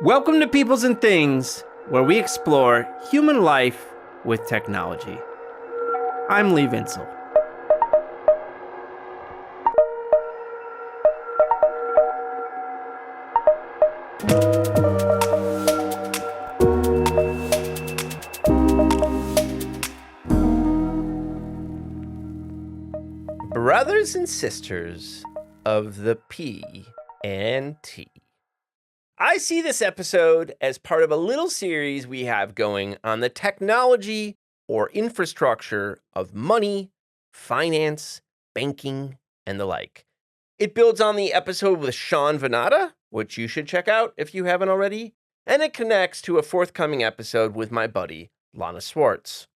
Welcome to Peoples and Things, where we explore human life with technology. I'm Lee Vinsel. Brothers and sisters of the P and T. I see this episode as part of a little series we have going on the technology or infrastructure of money, finance, banking, and the like. It builds on the episode with Sean Venata, which you should check out if you haven't already, and it connects to a forthcoming episode with my buddy, Lana Swartz.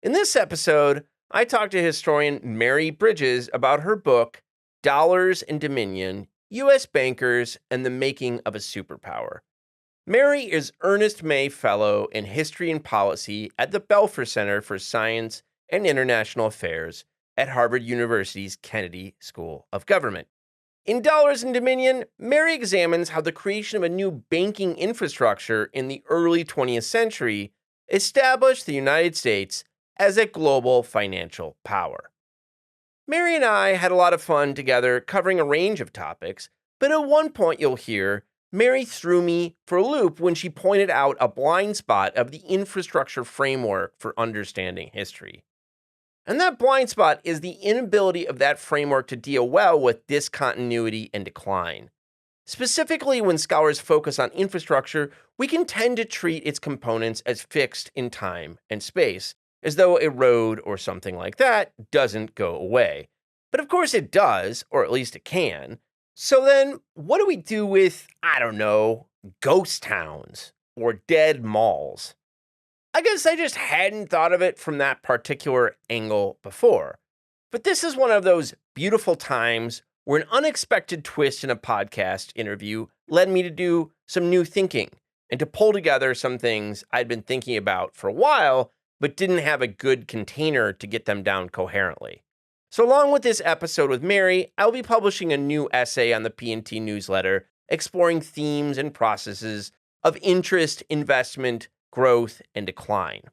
In this episode, I talked to historian Mary Bridges about her book, Dollars and Dominion, U.S. Bankers and the Making of a Superpower. Mary is Ernest May Fellow in History and Policy at the Belfer Center for Science and International Affairs at Harvard University's Kennedy School of Government. In Dollars and Dominion, Mary examines how the creation of a new banking infrastructure in the early 20th century established the United States as a global financial power. Mary and I had a lot of fun together covering a range of topics, but at one point you'll hear Mary threw me for a loop when she pointed out a blind spot of the infrastructure framework for understanding history. And that blind spot is the inability of that framework to deal well with discontinuity and decline. Specifically, when scholars focus on infrastructure, we can tend to treat its components as fixed in time and space, as though a road or something like that doesn't go away. But of course it does, or at least it can. So then, what do we do with, ghost towns or dead malls? I guess I just hadn't thought of it from that particular angle before. But this is one of those beautiful times where an unexpected twist in a podcast interview led me to do some new thinking and to pull together some things I'd been thinking about for a while, but didn't have a good container to get them down coherently. So along with this episode with Mary, I'll be publishing a new essay on the P&T newsletter exploring themes and processes of interest, investment, growth, and decline.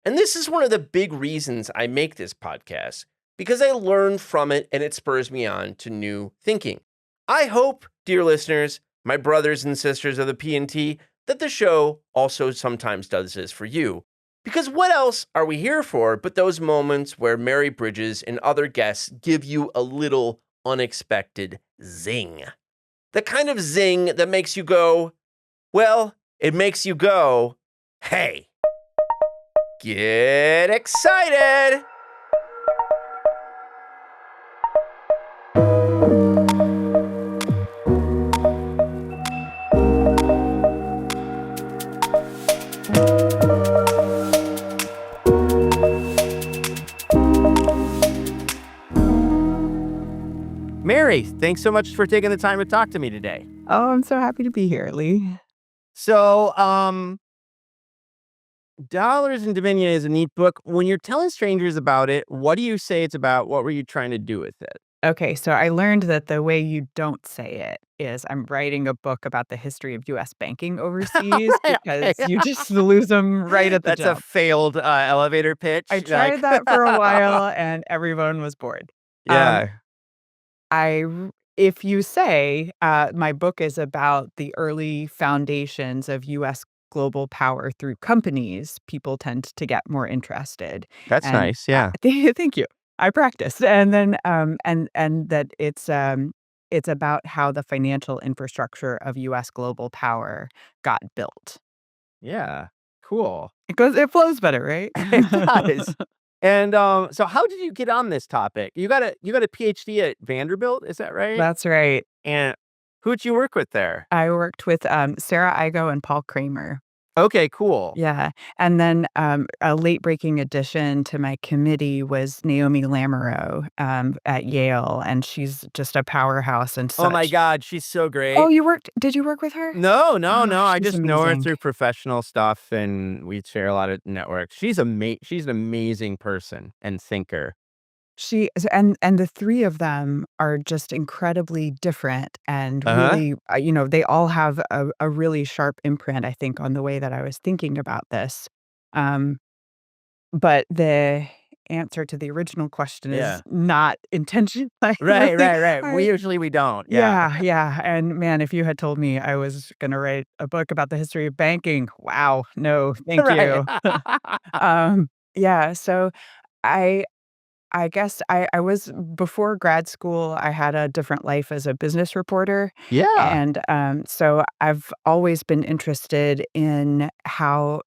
And this is one of the big reasons I make this podcast, because I learn from it and it spurs me on to new thinking. I hope, dear listeners, my brothers and sisters of the P&T, that the show also sometimes does this for you. Because what else are we here for but those moments where Mary Bridges and other guests give you a little unexpected zing? The kind of zing that makes you go, well, it makes you go, hey, get excited! Mary, thanks so much for taking the time to talk to me today. Oh, I'm so happy to be here, Lee. So, Dollars and Dominion is a neat book. When you're telling strangers about it, what do you say it's about? What were you trying to do with it? Okay, so I learned that the way you don't say it is I'm writing a book about the history of U.S. banking overseas because you just lose them right at the That's jump. a failed elevator pitch. I tried that for a while and everyone was bored. Yeah. If you say my book is about the early foundations of U.S. global power through companies, people tend to get more interested. That's And nice. Yeah. Thank you. I practiced, and then and that it's about how the financial infrastructure of U.S. global power got built. Yeah. Cool. It flows better, right? It does. And so how did you get on this topic? You got a PhD at Vanderbilt, is that right? That's right. And who'd you work with there? I worked with Sarah Igo and Paul Kramer. Okay, cool. Yeah. And then a late-breaking addition to my committee was Naomi Lamoureux at Yale, and she's just a powerhouse and such. Oh my God, she's so great. Oh, did you work with her? No. I she's just know her amazing. through professional stuff, and we share a lot of networks. She's an amazing person and thinker. And the 3 of them are just incredibly different and Uh-huh. really, they all have a really sharp imprint, I think, on the way that I was thinking about this. Um, but the answer to the original question is Yeah. not intentional. I Right, really right, right. I We don't. Yeah. Yeah, yeah, and man, if you had told me I was gonna write a book about the history of banking, wow, no, thank Right. you. Yeah, so I I guess I was before grad school, I had a different life as a business reporter, Yeah. and, so I've always been interested in how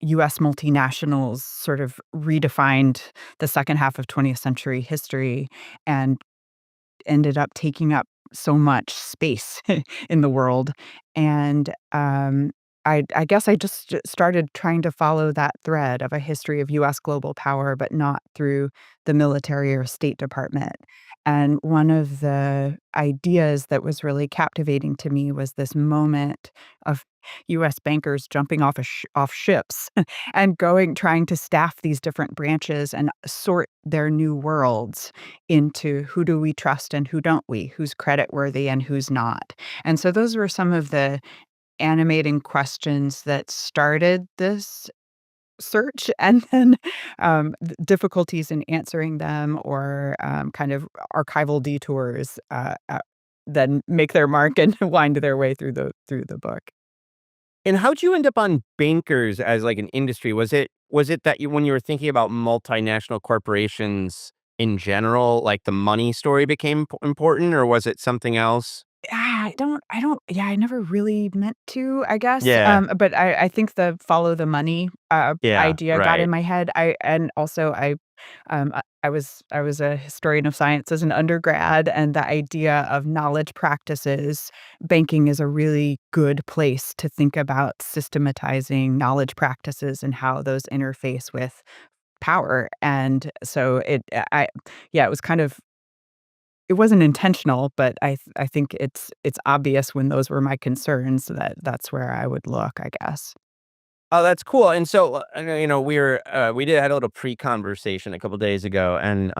US multinationals sort of redefined the second half of 20th century history and ended up taking up so much space in the world, and, I guess I just started trying to follow that thread of a history of US global power, but not through the military or State Department, and one of the ideas that was really captivating to me was this moment of US bankers jumping off ships and trying to staff these different branches and sort their new worlds into who do we trust and who don't we, who's creditworthy and who's not. And so those were some of the animating questions that started this search, and then difficulties in answering them, or kind of archival detours then make their mark and wind their way through the book. And how'd you end up on bankers as, like, an industry? Was it that you when you were thinking about multinational corporations in general, like, the money story became important, or was it something else? I don't yeah, I never really meant to, I guess, Yeah. but I think the follow the money, Yeah, idea got in right. my head. I was a historian of science as an undergrad, and the idea of knowledge practices, banking is a really good place to think about systematizing knowledge practices and how those interface with power, and so it was kind of it wasn't intentional, but I think it's obvious when those were my concerns that that's where I would look, I guess. Oh, that's cool. And so, I know, we did had a little pre-conversation a couple days ago, and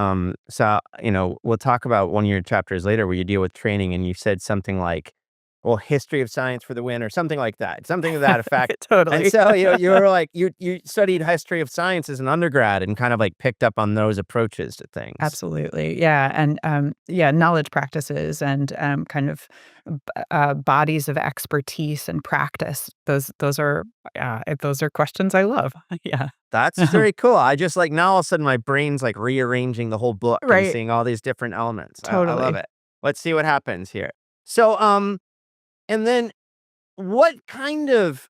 so we'll talk about one of your chapters later where you deal with training, and you said something like, "Well, history of science for the win," or something like that, something to that effect. And Totally. so you were like you studied history of science as an undergrad and kind of like picked up on those approaches to things. Absolutely, yeah, and, yeah, knowledge practices and, kind of bodies of expertise and practice. Those are questions I love. Yeah. That's very cool. I just like now all of a sudden my brain's like rearranging the whole book and Right, seeing all these different elements. I love totally. it. Let's see what happens here. So, and then what kind of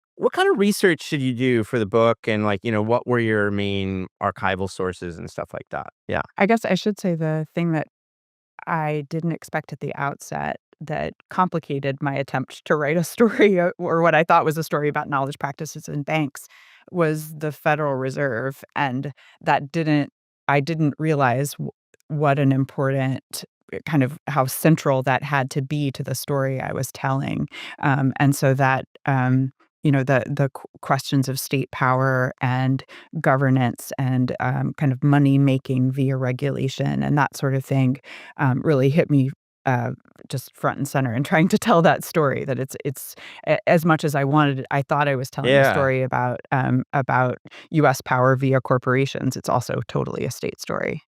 research should you do for the book, and like, what were your main archival sources and stuff like that? Yeah. I guess I should say the thing that I didn't expect at the outset that complicated my attempt to write a story, or what I thought was a story about knowledge practices in banks, was the Federal Reserve, and that didn't I didn't realize what an important kind of how central that had to be to the story I was telling, and so that, questions of state power and governance and, kind of money making via regulation and that sort of thing, really hit me, uh, just front and center in trying to tell that story, that as much as I thought I was telling a Yeah. story about US power via corporations, it's also totally a state story.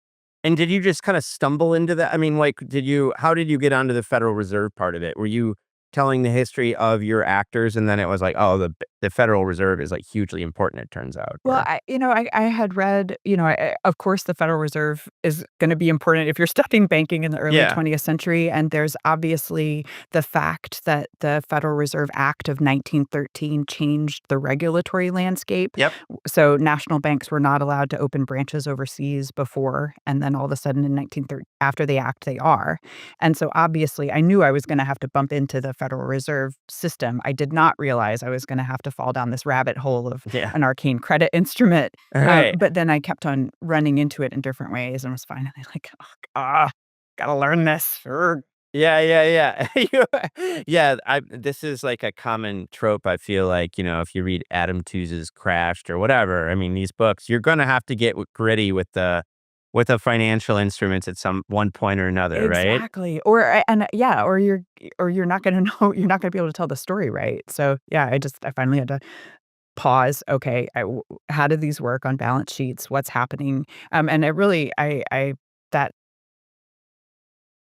And did you just kind of stumble into that? I mean, like, how did you get onto the Federal Reserve part of it? Were you telling the history of your actors and then it was like, oh, the Federal Reserve is like hugely important, it turns out, Well, or I had read, of course, the Federal Reserve is gonna be important if you're studying banking in the early yeah. 20th century, and there's obviously the fact that the Federal Reserve Act of 1913 changed the regulatory landscape. Yep. So, national banks were not allowed to open branches overseas before, and then all of a sudden in 1930 after the act, they are. And so, obviously, I knew I was gonna have to bump into the Federal Reserve System. I did not realize I was gonna have to fall down this rabbit hole of Yeah. an arcane credit instrument, All right. but then I kept on running into it in different ways and was finally like, "Oh, gotta learn this." Yeah, yeah, yeah. Yeah, this is like a common trope, I feel like, if you read Adam Tooze's Crashed or whatever, I mean, these books, you're gonna have to get gritty with with the financial instruments at some one point or another, right? Exactly. Or you're not gonna know you're not gonna be able to tell the story right. So, yeah, I finally had to pause. Okay, how do these work on balance sheets? What's happening? And it really I that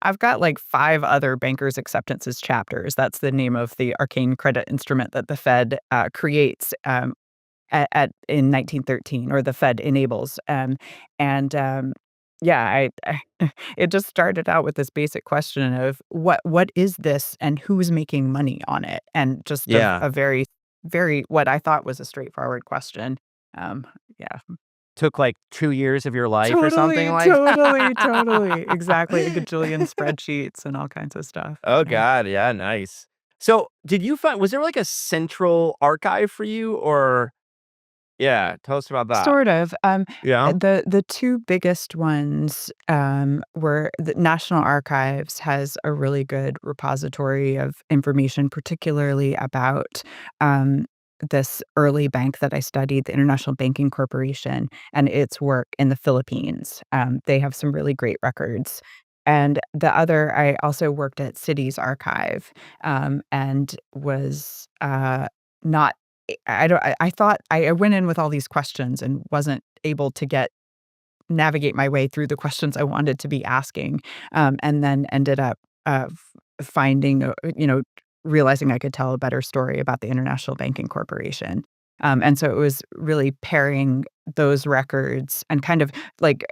I've got, like, 5 other bankers' acceptances chapters. That's the name of the arcane credit instrument that the Fed, creates, at in 1913, or the Fed enables, and, yeah, it just started out with this basic question of what is this and who's making money on it? And just Yeah. a very, very what I thought was a straightforward question. Um, yeah. Took like 2 years of your life or something Totally, like totally, totally. Exactly, a that? gajillion spreadsheets and all kinds of stuff. Oh Yeah. god, yeah, nice. So, did you find was there like a central archive for you or yeah, tell us about that. Sort of. Yeah? The 2 biggest ones, were the National Archives has a really good repository of information, particularly about, this early bank that I studied, the International Banking Corporation, and its work in the Philippines. They have some really great records. And the other, I also worked at Citi's archive, and was, not I don't I thought I went in with all these questions and wasn't able to navigate my way through the questions I wanted to be asking, and then ended up, finding, realizing I could tell a better story about the International Banking Corporation. And so it was really pairing those records and kind of, like,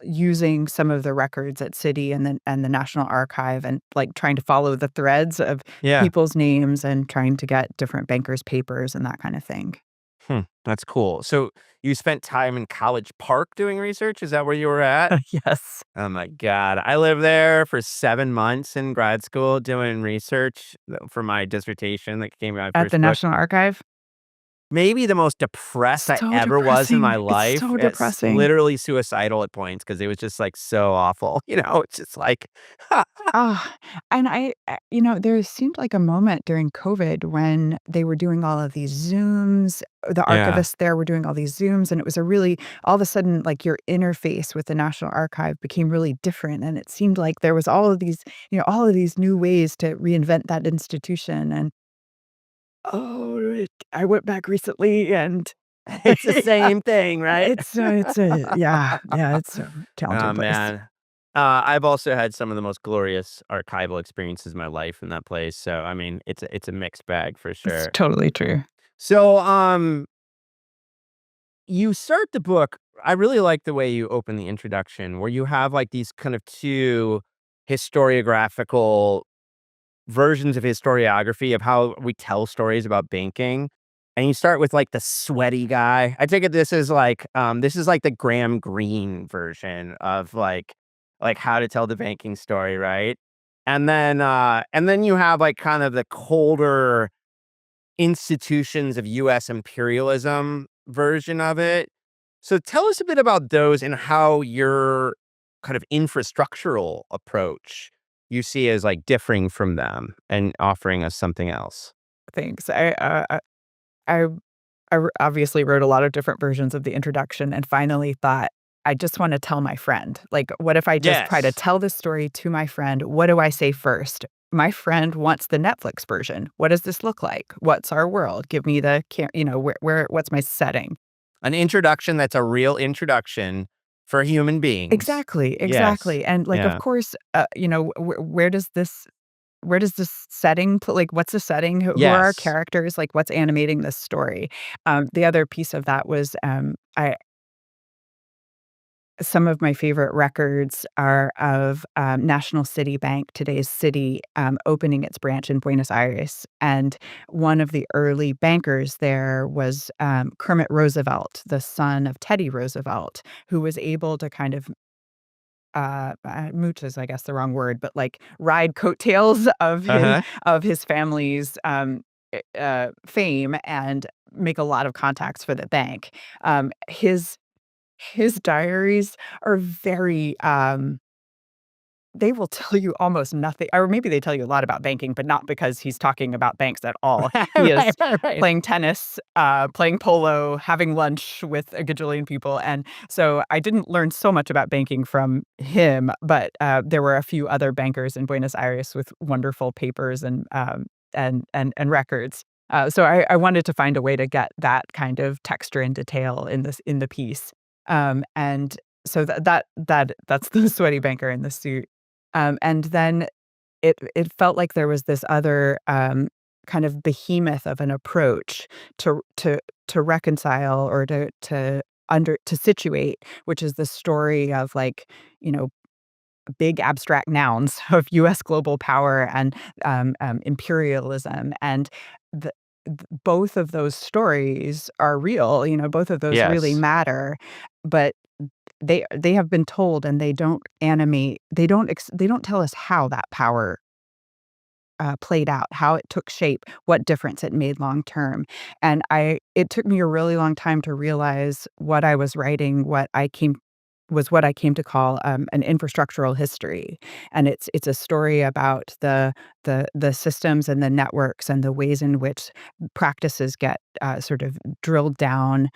using some of the records at City and the National Archive, and, like, trying to follow the threads of Yeah. people's names and trying to get different bankers' papers and that kind of thing. That's cool. So, you spent time in College Park doing research? Is that where you were at? Yes. Oh my god. I lived there for 7 months in grad school doing research, for my dissertation that came out my At the first book. National Archive? Maybe the most depressed I So ever was in my depressing. It's life. so It's depressing. literally suicidal at points because it was just, like, so awful, It's just like Ah, and there seemed like a moment during COVID when they were doing all of these Zooms. The Yeah. archivists there were doing all these Zooms, and it was a really all of a sudden, like, your interface with the National Archive became really different, and it seemed like there was all of these new ways to reinvent that institution, and, I went back recently, and It's the yeah, same thing, right? it's a Oh, talented place. man. I've also had some of the most glorious archival experiences in my life in that place, so, I mean, it's a mixed bag for It's sure. totally true. So, you start the book I really like the way you open the introduction where you have, like, these kind of 2 historiographical versions of historiography of how we tell stories about banking, and you start with, like, the sweaty guy. I take it this is like the Graham Greene version of, like, how to tell the banking story, right? And then you have, like, kind of the colder institutions of US imperialism version of it. So tell us a bit about those and how your kind of infrastructural approach you see as like differing from them and offering us something else. Thanks. I obviously wrote a lot of different versions of the introduction and finally thought, I just want to tell my friend. Like, what if I just try to Yes. tell this story to my friend? What do I say first? My friend wants the Netflix version. What does this look like? What's our world? Give me what's my setting? An introduction that's a real introduction for human beings. Exactly, Yes. exactly. And, like, of Yeah. course, where does this setting put like, what's the setting? Who are our Yes. characters? Like, what's animating this story? The other piece of that was, I some of my favorite records are of, National City Bank, today's Citi, opening its branch in Buenos Aires, and one of the early bankers there was, Kermit Roosevelt, the son of Teddy Roosevelt, who was able to kind of mooch is, I guess, the wrong word, but, like, ride coattails Uh-huh. of his family's, fame and make a lot of contacts for the bank. His diaries are very, they will tell you almost nothing, or maybe they tell you a lot about banking, but not because he's talking about banks at all. He is Right. playing tennis, playing polo, having lunch with a gajillion people, and so I didn't learn so much about banking from him, but, there were a few other bankers in Buenos Aires with wonderful papers and records. So I wanted to find a way to get that kind of texture and detail in the piece. And so that's the sweaty banker in the suit. And then it felt like there was this other, kind of behemoth of an approach to reconcile or to situate, which is the story of, like, you know, big abstract nouns of US global power and, imperialism, and the both of those stories are real, both of those really Yes. matter, but they have been told, and they don't tell us how that power, played out, how it took shape, what difference it made long term, and it took me a really long time to realize what I was writing, what I came to call, an infrastructural history, and it's a story about the systems and the networks and the ways in which practices get, sort of drilled down,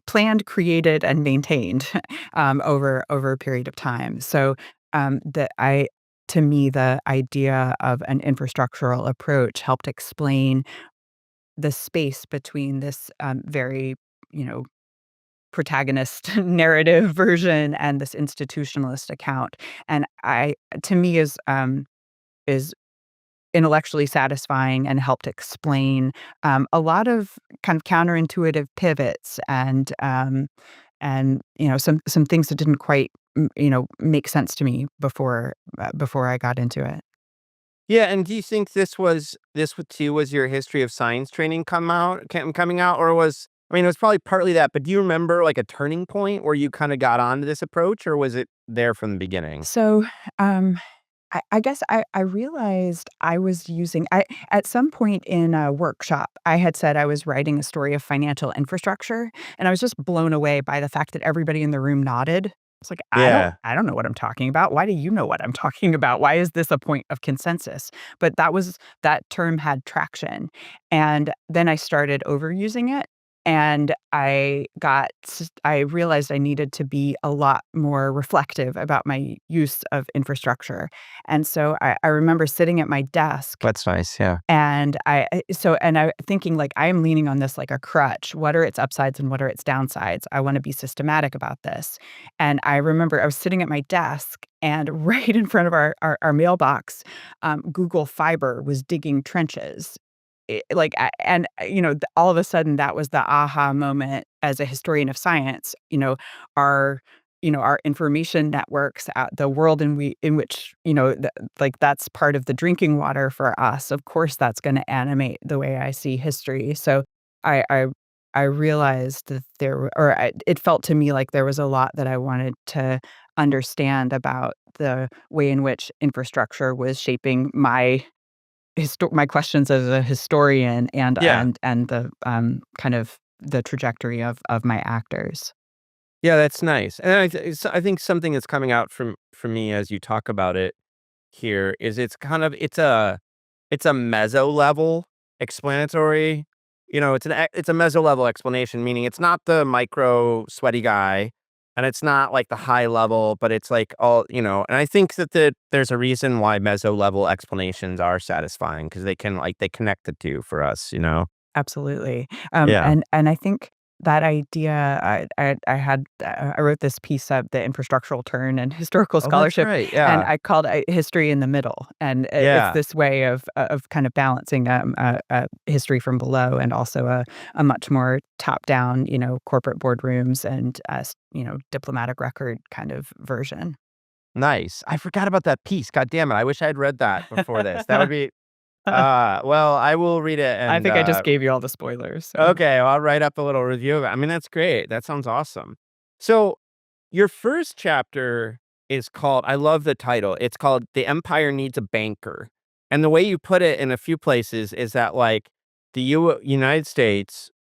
planned, created, and maintained, over a period of time. So, the I to me, the idea of an infrastructural approach helped explain the space between this, very, you know, protagonist narrative version and this institutionalist account. And to me, is intellectually satisfying and helped explain, a lot of kind of counterintuitive pivots and some things that didn't quite make sense to me before I got into it. Yeah, and do you think too was your history of science training coming out, or I mean, it was probably partly that, but do you remember like a turning point where you kind of got onto this approach, or was it there from the beginning? So, um, I guess I realized I was using I at some point in a workshop, I had said I was writing a story of financial infrastructure, and I was just blown away by the fact that everybody in the room nodded. It's like, Yeah. I don't know what I'm talking about. Why do you know what I'm talking about? Why is this a point of consensus? But that term had traction, and then I started overusing it, and I realized I needed to be a lot more reflective about my use of infrastructure, and so I remember sitting at my desk, That's nice. Yeah. and I thinking, like, I am leaning on this like a crutch. What are its upsides and what are its downsides? I wanna be systematic about this. And I remember I was sitting at my desk, and right in front of our mailbox, Google Fiber was digging trenches. All of a sudden, that was the aha moment as a historian of science. Our our information networks, the world in which, like, that's part of the drinking water for us. Of course, that's gonna animate the way I see history. So I I I realized that it felt to me like there was a lot that I wanted to understand about the way in which infrastructure was shaping my questions as a historian Yeah. and the, kind of the trajectory of my actors. Yeah, that's nice. And I think something that's coming out from me as you talk about it here is it's a meso level explanatory. It's a meso level explanation, meaning it's not the micro sweaty guy, and it's not like the high level, but it's like and I think that there's a reason why meso level explanations are satisfying because they connect the two for us. Absolutely. Yeah. And I think that idea, I wrote this piece of the infrastructural turn and historical Oh, that's scholarship, right. and Yeah. I called it history in the middle. And it's Yeah. this way of kind of balancing history from below and also a much more top down, corporate boardrooms and diplomatic record kind of version. Nice. I forgot about that piece. God damn it. I wish I had read that before this. That would be well, I will read it I and think I just gave you all the spoilers. So. okay, well, I'll write up a little review of it. I mean, that's great. That sounds awesome. So, your first chapter is called I love the title. It's called The Empire Needs a Banker. And the way you put it in a few places is that like United States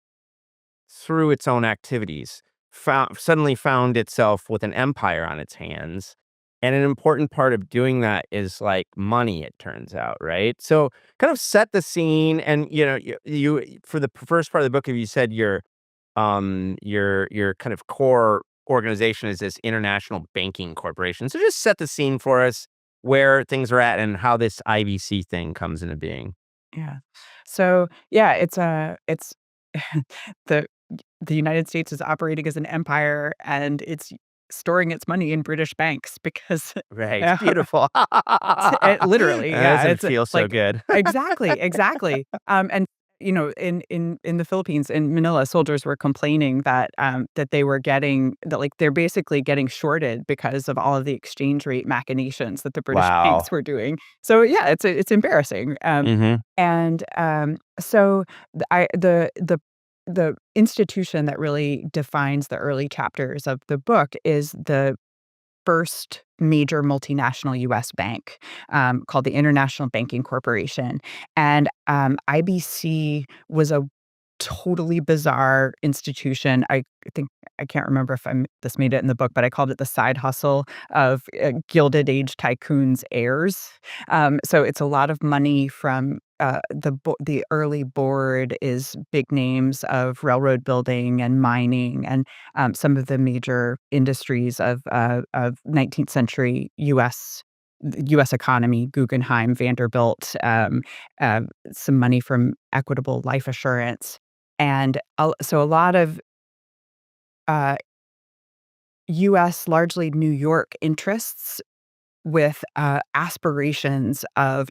through its own activities suddenly found itself with an empire on its hands. And an important part of doing that is like money, it turns out, right? So kind of set the scene. And, you for the first part of the book, you said your kind of core organization is this international banking corporation. So just set the scene for us where things are at and how this IBC thing comes into being. Yeah. So, yeah, it's the the United States is operating as an empire, and it's storing its money in British banks because, Right. It's uh, beautiful. literally, That yeah, doesn't it's, feel so like good. exactly, exactly. And, in the Philippines, in Manila, soldiers were complaining that they were getting that, like, they're basically getting shorted because of all of the exchange rate machinations that the British banks Wow. were doing. So, yeah, it's embarrassing. Hmm. So the institution that really defines the early chapters of the book is the first major multinational US bank, called the International Banking Corporation. And, IBC was a totally bizarre institution. I think I can't remember if this made it in the book, but I called it the side hustle of, Gilded Age tycoons' heirs. So it's a lot of money from, the early board is big names of railroad building and mining and, some of the major industries of 19th century US economy, Guggenheim, Vanderbilt, some money from Equitable Life Assurance. And so a lot of, uh, US, largely New York interests with, aspirations of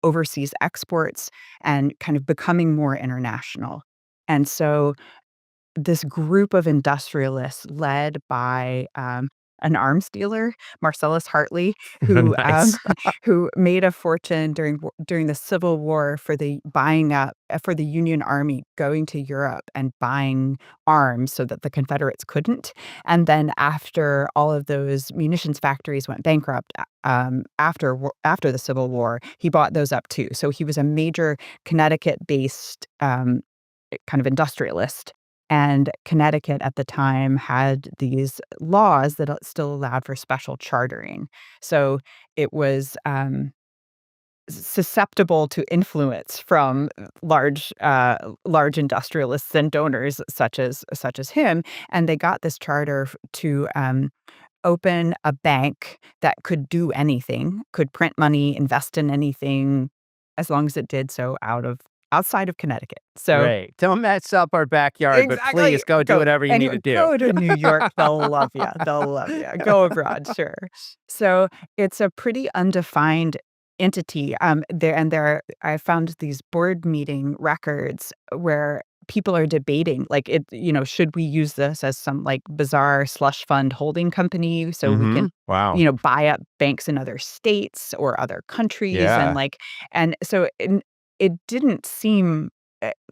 overseas exports and kind of becoming more international. And so this group of industrialists led by, an arms dealer, Marcellus Hartley, who, Nice. who made a fortune during the Civil War for the buying up for the Union Army going to Europe and buying arms so that the Confederates couldn't. And then after all of those munitions factories went bankrupt, after the Civil War, he bought those up too. So he was a major Connecticut-based, kind of industrialist. And Connecticut at the time had these laws that still allowed for special chartering. So it was, susceptible to influence from large industrialists and donors such as him, and they got this charter to, open a bank that could do anything, could print money, invest in anything, as long as it did so outside of Connecticut. So Right. Don't mess up our backyard, but exactly. please go do whatever you need to do. Go to New York, they'll love you, they'll love you. Go abroad, sure. So, it's a pretty undefined entity, there I found these board meeting records where people are debating, like, should we use this as some, like, bizarre slush fund holding company so we can, Wow. buy up banks in other states or other countries, and, Yeah. like and so, it didn't seem,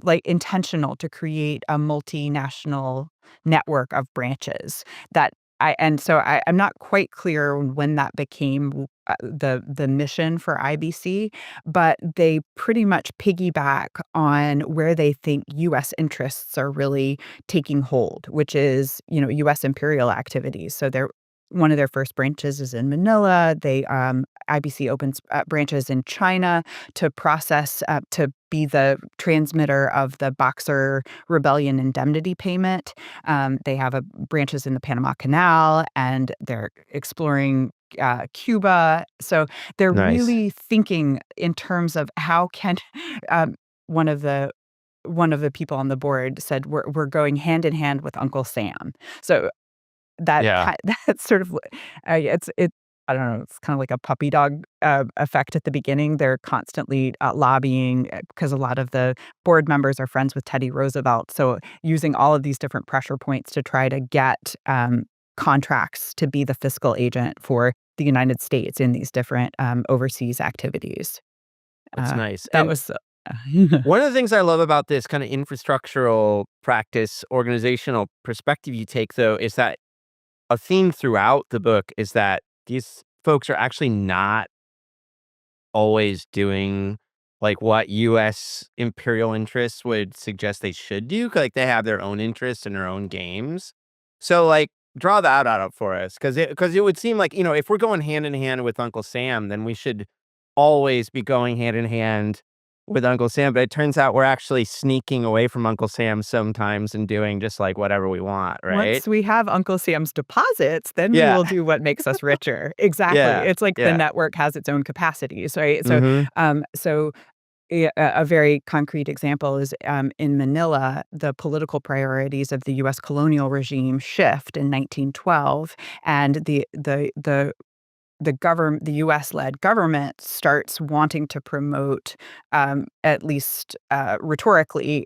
like, intentional to create a multinational network of branches that I'm not quite clear when that became, the mission for IBC, but they pretty much piggyback on where they think US interests are really taking hold, which is, US imperial activities. So they're one of their first branches is in Manila. IBC opens, branches in China to be the transmitter of the Boxer Rebellion indemnity payment. They have branches in the Panama Canal, and they're exploring, Cuba. So they're Nice. really thinking in terms of how can um, one of the one of the people on the board said, "We're going hand in hand with Uncle Sam." So Yeah. that's sort of it's I don't know, it's kinda like a puppy dog, effect at the beginning. They're constantly, lobbying, because a lot of the board members are friends with Teddy Roosevelt, so using all of these different pressure points to try to get, contracts to be the fiscal agent for the United States in these different, overseas activities. That's nice. That And was, one of the things I love about this kind of infrastructural practice, organizational perspective you take, though, is that a theme throughout the book is that these folks are actually not always doing like what US imperial interests would suggest they should do. Like they have their own interests and their own games. So like draw that out for us, because it would seem like, if we're going hand in hand with Uncle Sam, then we should always be going hand in hand with Uncle Sam. But it turns out we're actually sneaking away from Uncle Sam sometimes and doing just like whatever we want, right? Once we have Uncle Sam's deposits, then we Yeah. will do what makes us richer. Exactly. Yeah. It's like the Yeah. network has its own capacities, right? So, Hmm. so a very concrete example is in Manila, the political priorities of the U.S. colonial regime shift in 1912, and the U.S.-led government starts wanting to promote, at least rhetorically,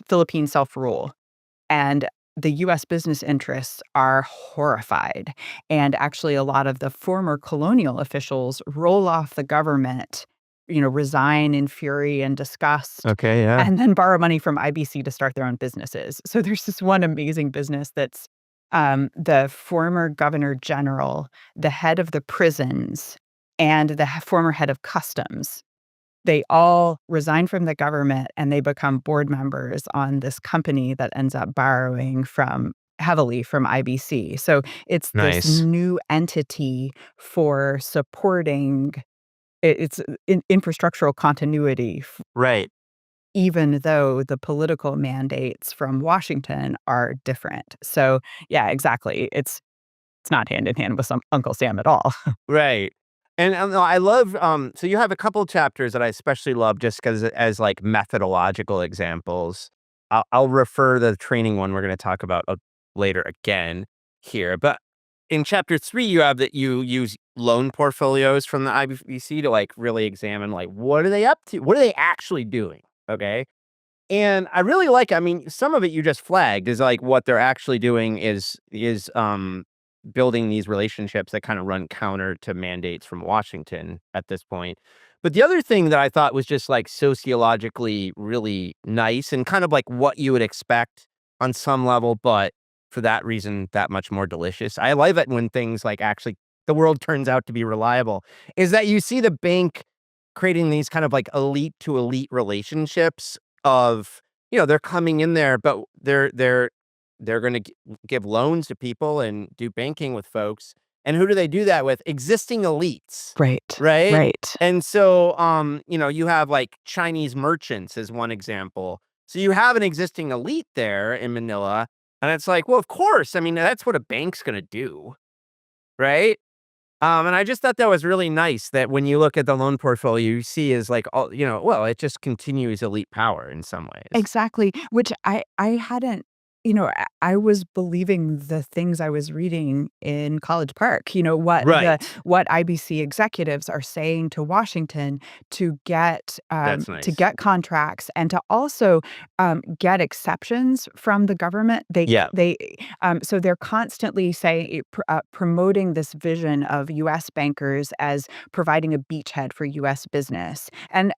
Philippine self-rule. And the U.S. business interests are horrified. And actually, a lot of the former colonial officials roll off the government, resign in fury and disgust, Okay. Yeah. and then borrow money from IBC to start their own businesses. So there's this one amazing business that's the former governor general, the head of the prisons, and the former head of customs. They all resign from the government and they become board members on this company that ends up borrowing heavily from IBC. So it's this Nice. new entity for supporting it's infrastructural continuity, Right. even though the political mandates from Washington are different. So yeah, exactly. It's not hand in hand with some Uncle Sam at all. Right. And no, I love, so you have a couple chapters that I especially love just because as like methodological examples. I'll refer the training one we're going to talk about later again here. But in chapter 3, you have that you use loan portfolios from the IBC to like really examine like what are they up to? What are they actually doing? Okay. And I really like, I mean, some of it you just flagged is like what they're actually doing is building these relationships that kind of run counter to mandates from Washington at this point. But the other thing that I thought was just like sociologically really nice and kind of like what you would expect on some level, but for that reason, that much more delicious. I love it when things like actually the world turns out to be reliable, is that you see the bank creating these kind of like elite to elite relationships of, they're coming in there, but they're going to give loans to people and do banking with folks. And who do they do that with? Existing elites, Right. right? Right. And so, you have like Chinese merchants as one example. So you have an existing elite there in Manila, and it's like, well, of course. I mean, that's what a bank's going to do, right? And I just thought that was really nice that when you look at the loan portfolio, you see is like all, well, it just continues elite power in some ways. Exactly, which I hadn't I was believing the things I was reading in College Park, Right. what IBC executives are saying to Washington That's to nice. get contracts and to also, get exceptions from the government. Yeah. So they're constantly promoting this vision of US bankers as providing a beachhead for US business. And,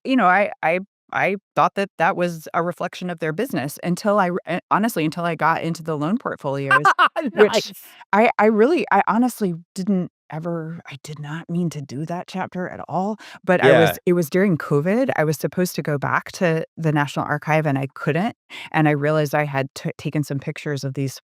I thought that that was a reflection of their business honestly, until I got into the loan portfolios, which Nice. I honestly I did not mean to do that chapter at all, but Yeah. it was during COVID. I was supposed to go back to the National Archive and I couldn't, and I realized I had taken some pictures of these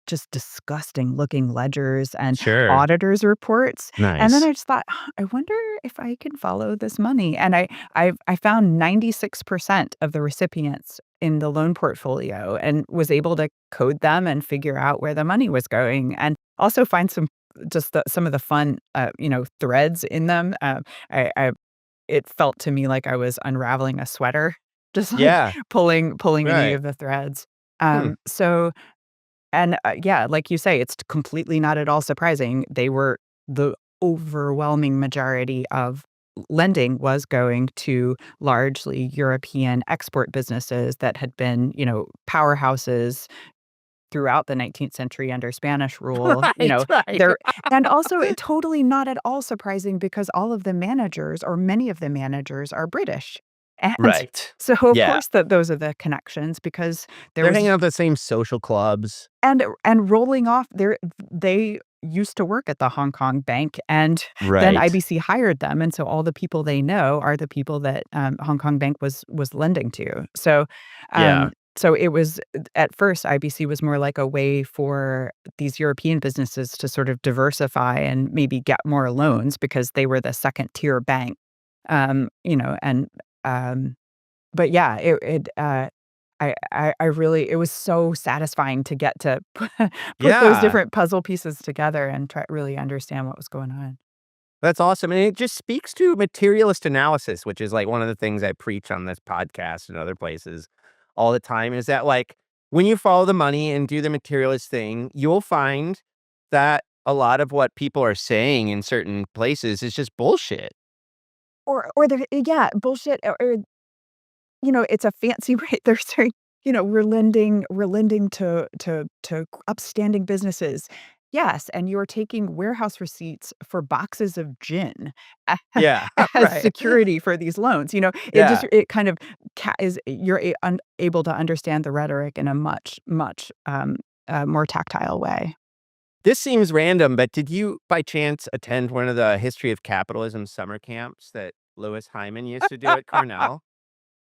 just disgusting looking ledgers and Sure. auditors' reports, and then Nice. I just thought, "Huh, I wonder if I can follow this money," and I found 96% of the recipients in the loan portfolio and was able to code them and figure out where the money was going, and also find some of the fun, threads in them. I It felt to me like I was unraveling a sweater, just, like, Yeah. pulling any Right. of the threads. Hmm. So and, yeah, like you say, it's completely not at all surprising. The overwhelming majority of lending was going to largely European export businesses that had been, powerhouses throughout the 19th century under Spanish rule, Right. Right. there and also totally not at all surprising because all of the managers or many of the managers are British. And Right. so, of Yeah. course, that those are the connections because there They're hanging was out at the same social clubs. and rolling off they used to work at the Hong Kong bank, and then Right. IBC hired them, and so all the people they know are the people that, Hong Kong Bank was lending to. So, Yeah. So it was at first, IBC was more like a way for these European businesses to sort of diversify and maybe get more loans because they were the second tier bank. And but yeah, I really it was so satisfying to get to put those Yeah. different puzzle pieces together and try really understand what was going on. That's awesome, and it just speaks to materialist analysis, which is, like, one of the things I preach on this podcast and other places all the time, is that, like, when you follow the money and do the materialist thing, you'll find that a lot of what people are saying in certain places is just bullshit. Or the yeah, bullshit or it's a fancy way they're saying, we're lending to upstanding businesses. Yes, and you're taking warehouse receipts for boxes of gin Yeah, as right. security for these loans. Yeah. It kind of is you're able to understand the rhetoric in a much, much, more tactile way. This seems random, but did you, by chance, attend one of the History of Capitalism summer camps that Louis Hyman used to do at Cornell?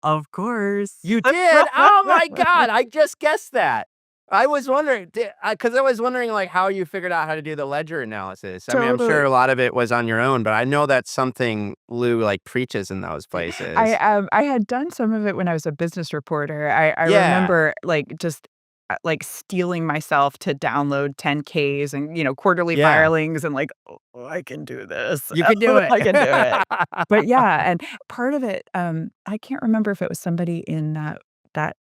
Of course. You did? Oh my god, I just guessed that. I was wondering, because I was wondering, like, how you figured out how to do the ledger analysis. I mean, I'm sure Totally. a lot of it was on your own, but I know that's something Lou, like, preaches in those places. I had done some of it when I was a business reporter. I Yeah, remember, like, stealing myself to download 10Ks and, quarterly yeah. filings and, like, "Oh, I can do this. You could do it. I can do it." But, yeah, and part of it, I can't remember if it was somebody in that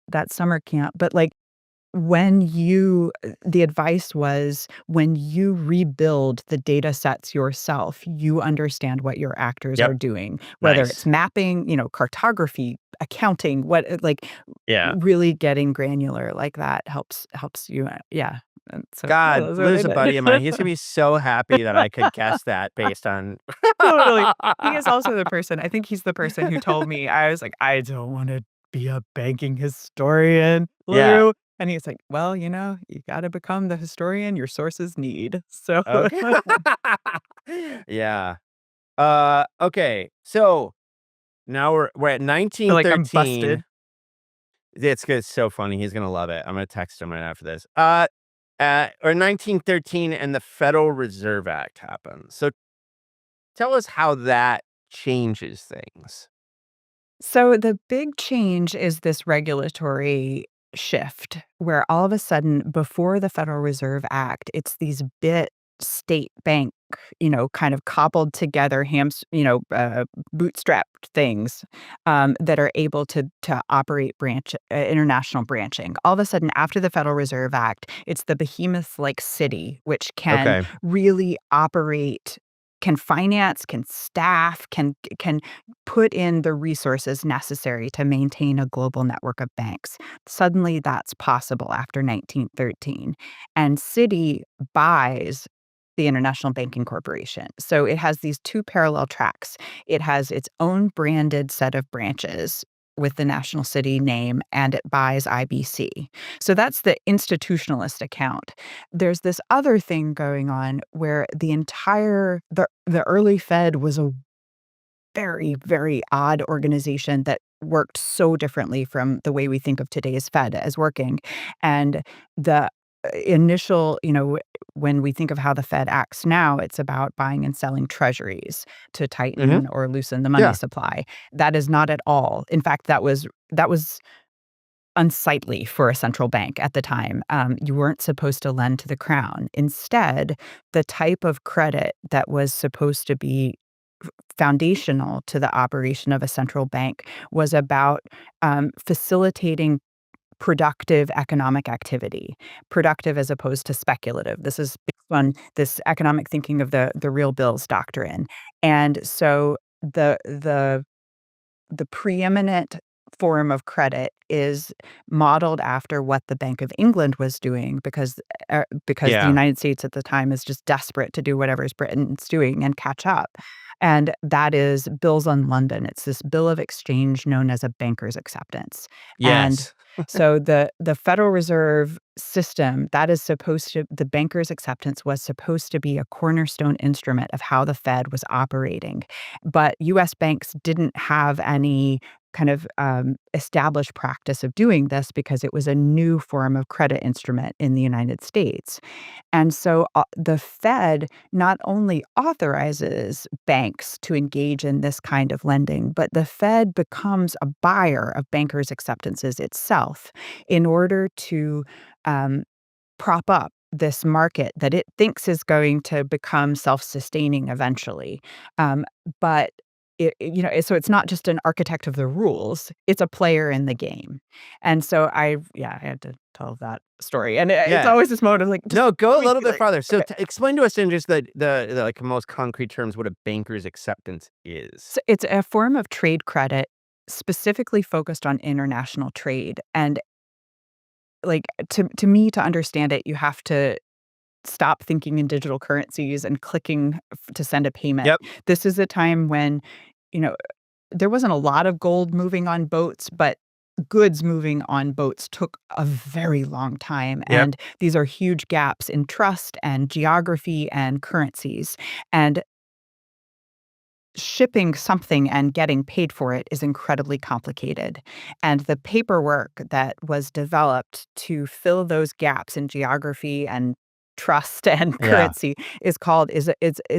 that summer camp, but, like, the advice was when you rebuild the data sets yourself, you understand what your actors Yep, are doing, whether it's nice. mapping, cartography, accounting, like Yeah. really getting granular like that helps you, yeah. And so, yeah, God, that's what I Lou's a did. buddy of mine. He's gonna be so happy that I could guess that based on Totally. He is also the person I think he's the person who told me, I was like, "I don't wanna be a banking historian, Yeah, Lou." And he's like, "Well, you gotta become the historian your sources need." So okay. Yeah. Okay, so now we're at feel like I'm busted. 1913. It's so funny, he's gonna love it. I'm gonna text him right after this. Or 1913 and the Federal Reserve Act happens. So tell us how that changes things. So the big change is this regulatory shift where all of a sudden, before the Federal Reserve Act, it's these bit state bank, kind of cobbled together, bootstrapped things that are able to operate international branching. All of a sudden, after the Federal Reserve Act, it's the behemoth like city, which can Okay. really operate. Can finance, can staff, can put in the resources necessary to maintain a global network of banks. Suddenly, that's possible after 1913. And Citi buys the International Banking Corporation. So it has these two parallel tracks. It has its own branded set of branches with the National City name, and it buys IBC. So that's the institutionalist account. There's this other thing going on where the early Fed was a very, very odd organization that worked so differently from the way we think of today's Fed as working. And the initial, when we think of how the Fed acts now, it's about buying and selling treasuries to Mhm. tighten or loosen the money Yeah. supply. That is not at all. In fact, that was unsightly for a central bank at the time. You weren't supposed to lend to the crown. Instead, the type of credit that was supposed to be foundational to the operation of a central bank was about facilitating productive economic activity, productive as opposed to speculative. This is based on this economic thinking of the real bills doctrine. And so the preeminent form of credit is modeled after what the Bank of England was doing because the Yeah. United States at the time is just desperate to do whatever Britain's doing and catch up. And that is bills on London. It's this bill of exchange known as a banker's acceptance. And Yes. so the Federal Reserve system, that is supposed to the banker's acceptance was supposed to be a cornerstone instrument of how the Fed was operating. But US banks didn't have any kind of established practice of doing this because it was a new form of credit instrument in the United States. And so the Fed not only authorizes banks to engage in this kind of lending, but the Fed becomes a buyer of bankers' acceptances itself in order to um, prop up this market that it thinks is going to become self-sustaining eventually. Um, but so it's not just an architect of the rules; it's a player in the game. And so I had to tell that story, and it's Yeah. always this moment of like, just No, go a wait, little bit like, farther. So okay. explain to us in just the like most concrete terms what a banker's acceptance is. So it's a form of trade credit specifically focused on international trade, and like to me to understand it, you have to stop thinking in digital currencies and clicking to send a payment. Yep. This is a time when, you know, there wasn't a lot of gold moving on boats, but goods moving on boats took a very long time. Yep. And these are huge gaps in trust and geography and currencies. And shipping something and getting paid for it is incredibly complicated. And the paperwork that was developed to fill those gaps in geography and trust and Yeah. currency is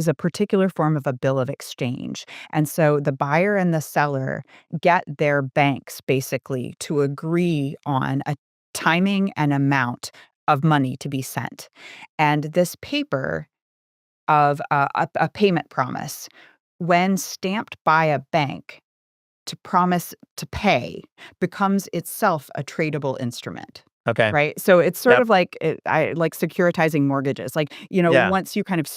a particular form of a bill of exchange. And so the buyer and the seller get their banks basically to agree on a timing and amount of money to be sent. And this paper of a payment promise, when stamped by a bank to promise to pay, becomes itself a tradable instrument, Okay. right? So it's sort Yep. of like like securitizing mortgages. Like, Yeah. once you kind of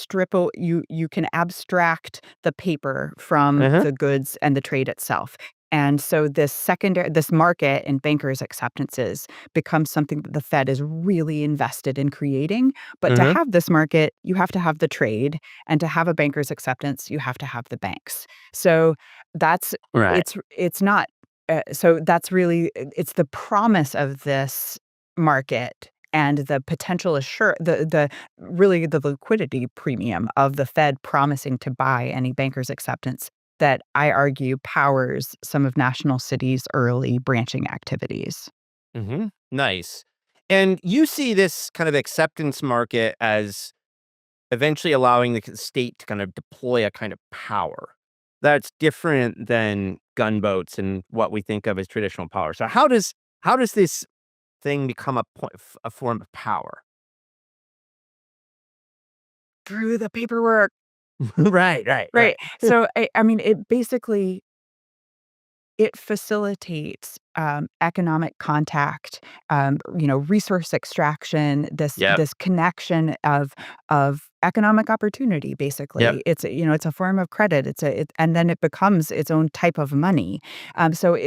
you can abstract the paper from Uh-huh. the goods and the trade itself. And so this market in bankers' acceptances becomes something that the Fed is really invested in creating. But to Uh-huh. have this market, you have to have the trade, and to have a banker's acceptance, you have to have the banks. So that's Right. it's not so that's really it's the promise of this market and the potential the really the liquidity premium of the Fed promising to buy any banker's acceptance that I argue powers some of national cities' early branching activities. Nice. And you see this kind of acceptance market as eventually allowing the state to kind of deploy a kind of power that's different than gunboats and what we think of as traditional power. So how does this thing become a form of power? Through the paperwork. Right, right, right. Right. So, I mean, it facilitates, economic contact, resource extraction, Yep, this connection of economic opportunity, yep. basically. It's a form of credit. And then it becomes its own type of money. So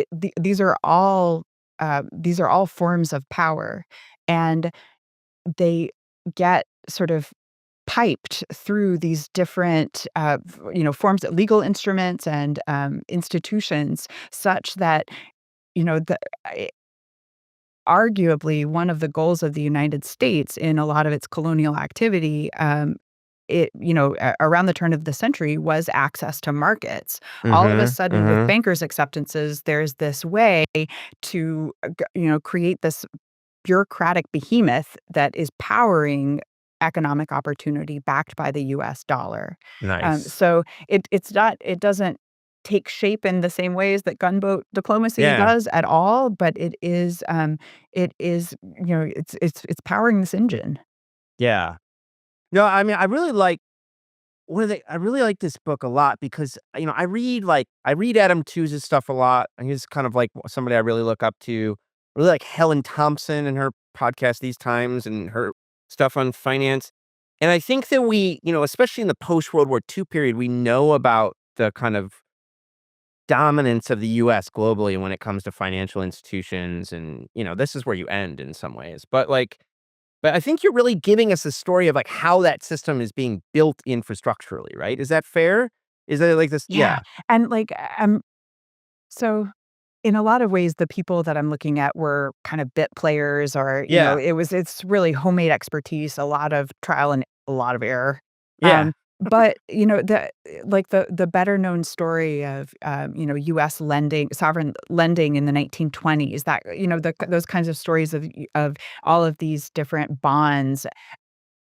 these are all forms of power, and they get sort of piped through these different, forms of legal instruments and, institutions such that, you know, the I arguably, one of the goals of the United States in a lot of its colonial activity, around the turn of the century was access to markets. All of a Mhm, sudden, with mhm. bankers' acceptances, there's this way to, create this bureaucratic behemoth that is powering economic opportunity backed by the US dollar. Nice. So it doesn't take shape in the same ways that gunboat diplomacy Yeah, does at all, but it is, it's powering this engine. yeah. No, I mean, I really like this book a lot because, I read Adam Tooze's stuff a lot, and he's kind of like somebody I really look up to. I really like Helen Thompson and her podcast These Times and her stuff on finance. And I think that especially in the post-World War II period, we know about the kind of dominance of the US globally when it comes to financial institutions, and, this is where you end in some ways. But I think you're really giving us a story of, like, how that system is being built infrastructurally, right? Is that fair? Is that like this? Yeah, Yeah. and, so in a lot of ways, the people that I'm looking at were kind of bit players or, Yeah. it's really homemade expertise, a lot of trial and a lot of error. Yeah. But, the better known story of, US lending sovereign lending in the 1920s, that, those kinds of stories of all of these different bonds,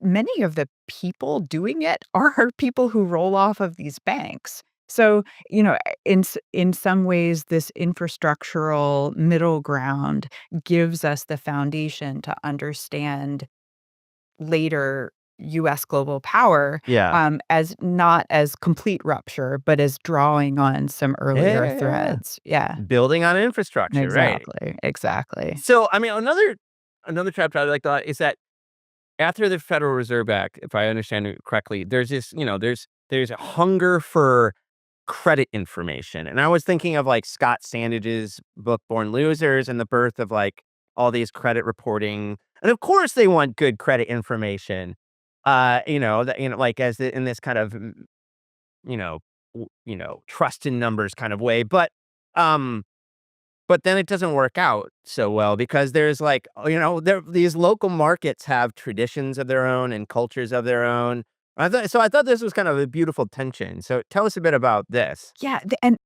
many of the people doing it are people who roll off of these banks. So, in some ways, this infrastructural middle ground gives us the foundation to understand later US global power, Yeah. as not as complete rupture, but as drawing on some earlier Yeah. threads. Yeah, Building on infrastructure, right? exactly, exactly. So, I mean, another chapter I like that is that after the Federal Reserve Act, if I understand it correctly, there's this, there's a hunger for credit information. And I was thinking of like Scott Sandage's book Born Losers and the birth of like all these credit reporting. And of course they want good credit information. Like in this kind of you know, trust in numbers kind of way. Um but then it doesn't work out so well because there's like, these local markets have traditions of their own and cultures of their own. I thought this was kind of a beautiful tension. So tell us a bit about this. Yeah, and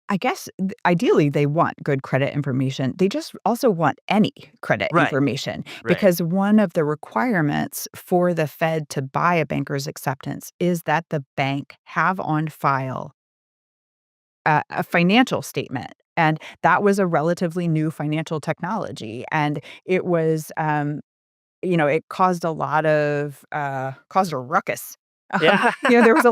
I guess, ideally, they want good credit information. They just also want any credit Right. information, Right. because one of the requirements for the Fed to buy a banker's acceptance is that the bank have on file a financial statement, and that was a relatively new financial technology, and it was, it caused caused a ruckus. Yeah. There was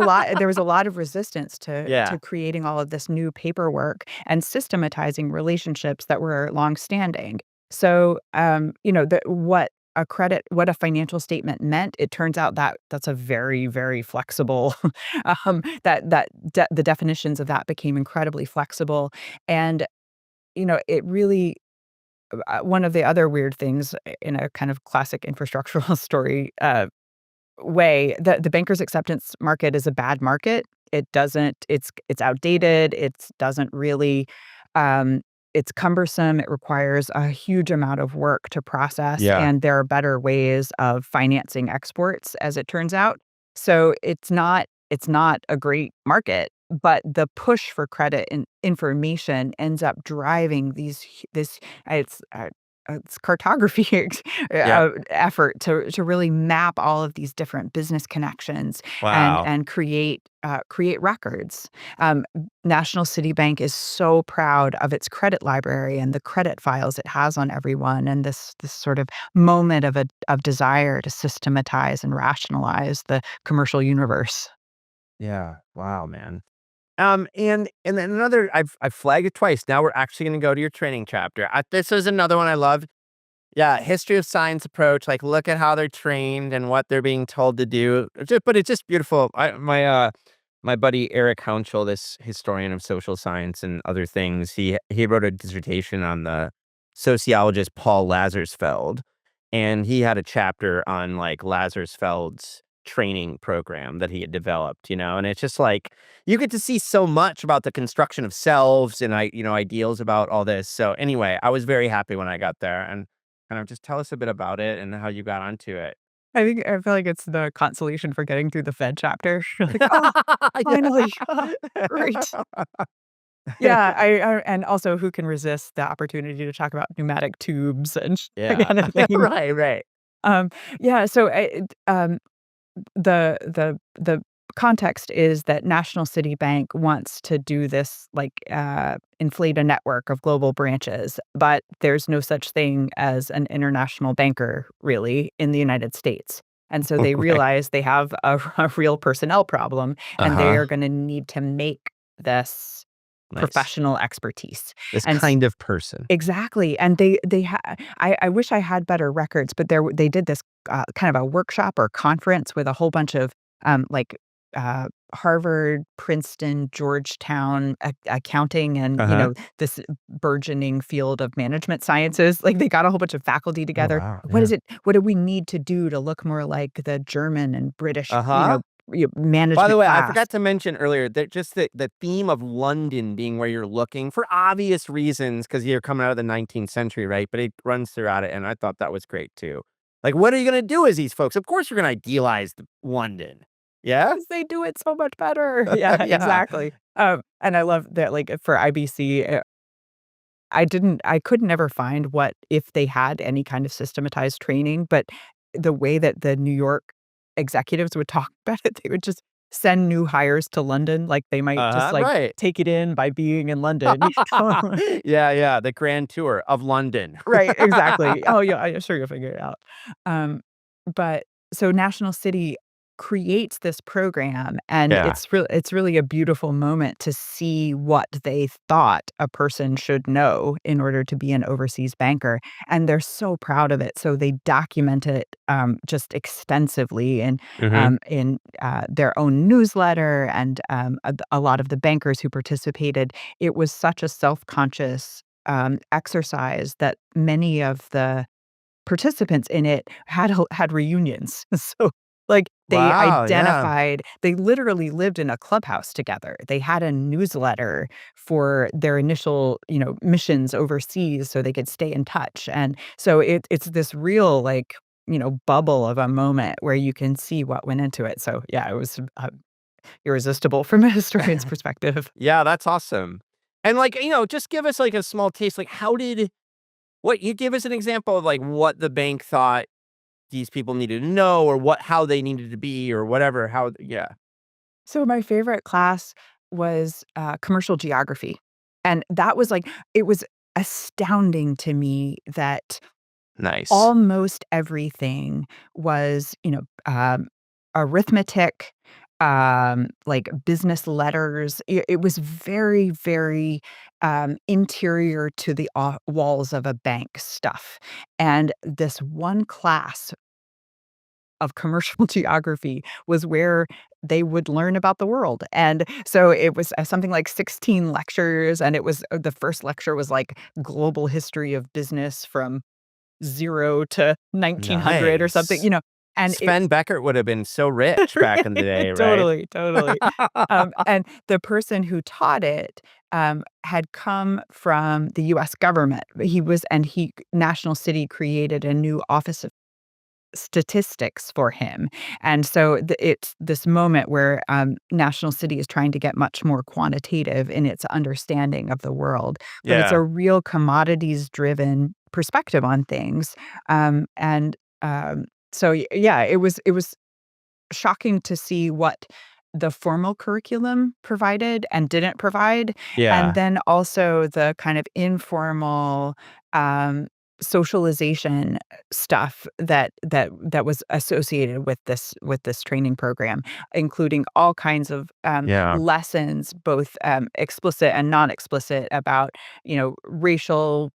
a lot of resistance to Yeah. creating all of this new paperwork and systematizing relationships that were longstanding. So, what a financial statement meant, it turns out that that's a very, very flexible, the definitions of that became incredibly flexible. And, it really one of the other weird things, in a kind of classic infrastructural story, way, the banker's acceptance market is a bad market. It doesn't it's outdated, doesn't really, um it's cumbersome, it requires a huge amount of work to process, Yeah. and there are better ways of financing exports, as it turns out. So it's not a great market, but the push for credit and information ends up driving it's, it's cartography Yeah. effort to really map all of these different business connections and Wow. create records. National City Bank is so proud of its credit library and the credit files it has on everyone, and this sort of moment of desire to systematize and rationalize the commercial universe. Yeah. Wow, man. And then I've flagged it twice. Now we're actually going to go to your training chapter. This is another one I love. Yeah, history of science approach. Like, look at how they're trained and what they're being told to do. But it's just beautiful. My buddy Eric Hounschel, this historian of social science and other things, he wrote a dissertation on the sociologist Paul Lazarsfeld, and he had a chapter on like Lazarsfeld's training program that he had developed. And it's just like you get to see so much about the construction of selves and ideals about all this. So anyway, I was very happy when I got there, and kind of just tell us a bit about it and how you got onto it. I feel like it's the consolation for getting through the Fed chapter. You're like, "Oh, finally. Great." Yeah, and also who can resist the opportunity to talk about pneumatic tubes and that Yeah. kind of thing. Right, right. Um, yeah, so, the context is that National City Bank wants to do this, like, inflate a network of global branches, but there's no such thing as an international banker, really, in the United States. And so they Right. realize they have a real personnel problem, and they Uh-huh. are gonna need to make this Nice. professional expertise. This And s kind of person. Exactly, and I wish I had better records, but they did this, kind of a workshop or conference with a whole bunch of, like, Harvard, Princeton, Georgetown accounting and, Uh-huh. this burgeoning field of management sciences. Like, they got a whole bunch of faculty Oh, together. wow. Yeah. What do we need to do to look more like the German and British, Uh-huh. By the management way, I class? forgot to mention earlier that just the theme of London being where you're looking for obvious reasons because you're coming out of the 19th century, right? But it runs throughout it, and I thought that was great too. Like, what are you gonna do as these folks? Of course, you're gonna idealize London. Yeah? because they do it so much better. Yeah, Yeah. exactly. And I love that, like, for IBC, I could never find what if they had any kind of systematized training, but the way that the New York executives would talk about it, they would just send new hires to London, like, they might just, Uh-huh, like, right. take it in by being in London, you know? Yeah, yeah, the grand tour of London. Right, exactly. Oh, yeah, I'm sure you'll figure it out. Um, but so National City creates this program, and Yeah. it's really a beautiful moment to see what they thought a person should know in order to be an overseas banker, and they're so proud of it, so they document it, just extensively Mhm. in, their own newsletter, and, a lot of the bankers who participated. It was such a self-conscious exercise that many of the participants in it had reunions. So, like, Wow, yeah. they literally lived in a clubhouse together. They had a newsletter for their initial, missions overseas so they could stay in touch. And so it's this real, like, bubble of a moment where you can see what went into it. So, yeah, it was, irresistible from a historian's perspective. Yeah, that's awesome. And, like, just give us, like, a small taste, like, what you give us an example of, like, what the bank thought these people needed to know or how they needed to be or whatever, yeah. So my favorite class was, commercial geography, and that was, like, it was astounding to me that Nice. almost everything was, arithmetic, like, business letters. It was very, very, interior to the walls of a bank stuff, and this one class of commercial geography was where they would learn about the world, and so it was, something like 16 lectures, and it was, the first lecture was, like, global history of business from 0 to 1900 or something, Nice. and it Sven Beckert would have been so rich back in the day, right? totally, totally. And the person who taught it, had come from the US government. He National City created a new office of statistics for him. And so it's this moment where National City is trying to get much more quantitative in its understanding of the world, but it's Yeah. a real commodities driven perspective on things. And so yeah, it was shocking to see what the formal curriculum provided and didn't provide, and Yeah. then also the kind of informal, um, socialization stuff that was associated with this training program, including all kinds of, Yeah. lessons, both, explicit and non-explicit about, racial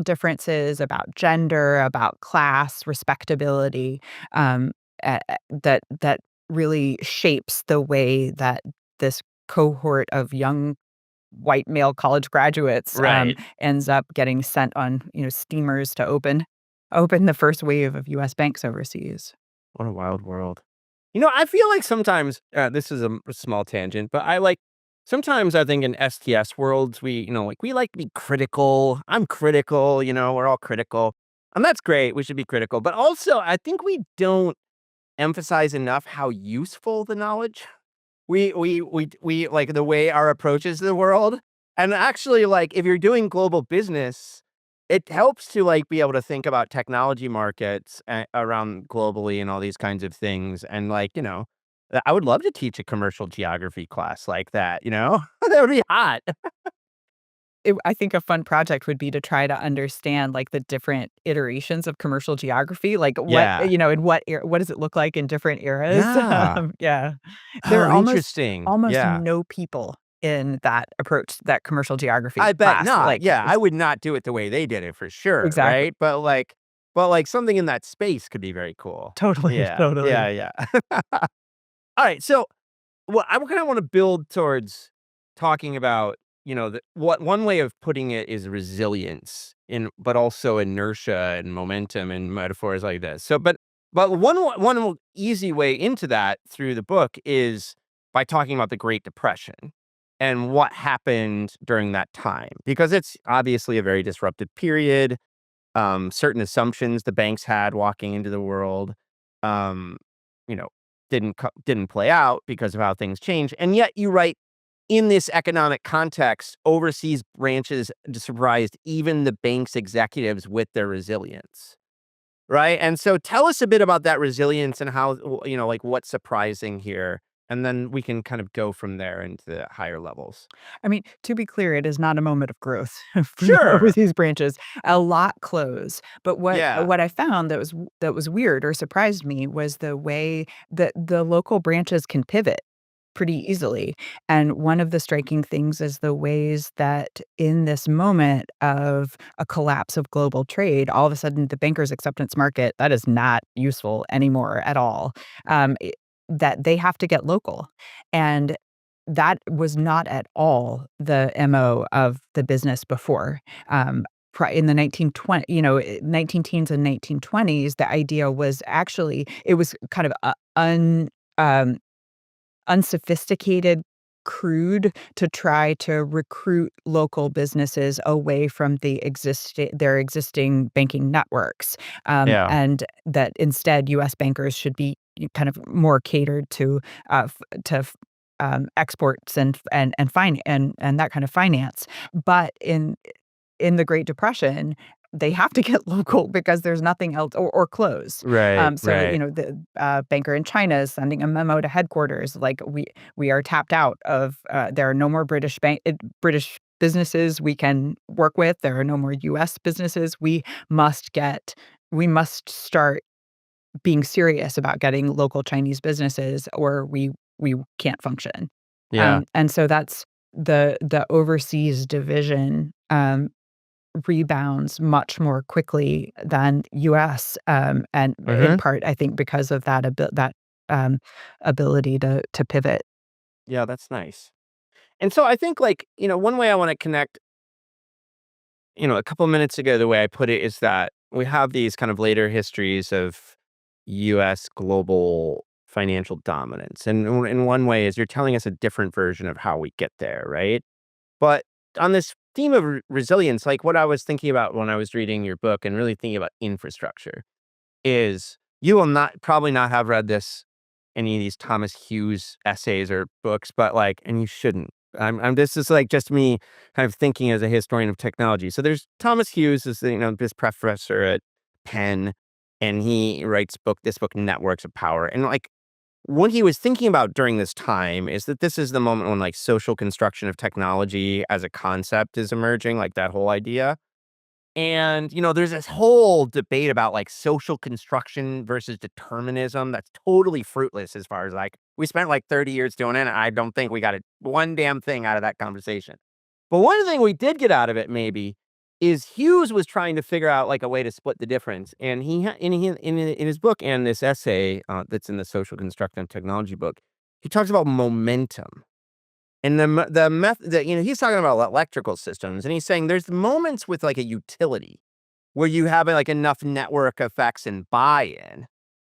differences, about gender, about class, respectability, um, that really shapes the way that this cohort of young white male college graduates, Right. ends up getting sent on, steamers to open the first wave of US banks overseas. What a wild world. I feel like sometimes, this is a small tangent, but sometimes I think in STS worlds, like, we like to be critical. I'm critical, we're all critical. And that's great. We should be critical. But also, I think we don't emphasize enough how useful the knowledge we like the way our approaches to the world. And actually, like, if you're doing global business, it helps to, like, be able to think about technology markets around globally and all these kinds of things. And, like, I would love to teach a commercial geography class like that. That would be hot. I think a fun project would be to try to understand, like, the different iterations of commercial geography, like, Yeah. in what does it look like in different eras? Yeah. Yeah. There Oh, are interesting. almost Yeah. no people in that approach, that commercial geography I bet class, not. like, Yeah, I would not do it the way they did it for sure, exactly. right? But like something in that space could be very cool. Totally, Yeah, yeah, totally. yeah. All right, so I kind of want to build towards talking about, what one way of putting it is resilience but also inertia and momentum and metaphors like this. So, but one easy way into that through the book is by talking about the Great Depression and what happened during that time, because it's obviously a very disruptive period. Certain assumptions the banks had walking into the world, um, you know, didn't play out because of how things change. And yet you write, in this economic context, overseas branches surprised even the bank's executives with their resilience. Right? And so tell us a bit about that resilience and how, like what's surprising here. And then we can kind of go from there into the higher levels. I mean, to be clear, it is not a moment of growth for the Sure. overseas branches. A lot close. But Yeah. what I found that was weird or surprised me was the way that the local branches can pivot pretty easily. And one of the striking things is the ways that in this moment of a collapse of global trade, all of a sudden the banker's acceptance market, that is not useful anymore at all. Um, i- that they have to get local. And that was not at all the MO of the business before. In the 1920, 19 teens and 1920s, the idea was actually, it was kind of um, unsophisticated, crude to try to recruit local businesses away from their existing banking networks, Yeah. and that instead U.S. bankers should be kind of more catered to exports and that kind of finance. But in the Great Depression, they have to get local because there's nothing else or close. Right. So, Right. the banker in China is sending a memo to headquarters, like, we are tapped out of, there are no more British businesses we can work with. There are no more US businesses. We must start being serious about getting local Chinese businesses or we can't function. Yeah. And so that's the overseas division, rebounds much more quickly than US, and in Hmm. part, I think because of um, ability to pivot. Yeah, that's nice. And so I think, like, one way I want to connect, a couple minutes ago, the way I put it is that we have these kind of later histories of US global financial dominance. And in one way is you're telling us a different version of how we get there, right? But on this theme of resilience, like what I was thinking about when I was reading your book and really thinking about infrastructure is you will not probably not have read any of these Thomas Hughes essays or books, but like, and you shouldn't. This is like just me kind of thinking as a historian of technology. So there's Thomas Hughes is, this professor at Penn, and he writes this book, Networks of Power. And like what he was thinking about during this time is that this is the moment when like social construction of technology as a concept is emerging, like that whole idea. And, there's this whole debate about like social construction versus determinism that's totally fruitless as far as like we spent like 30 years doing it. And I don't think we got one damn thing out of that conversation. But one thing we did get out of it maybe is Hughes was trying to figure out like a way to split the difference. And in his book and this essay that's in the social construction of technology book, he talks about momentum. And the method that, he's talking about electrical systems, and he's saying there's moments with like a utility where you have like enough network effects and buy-in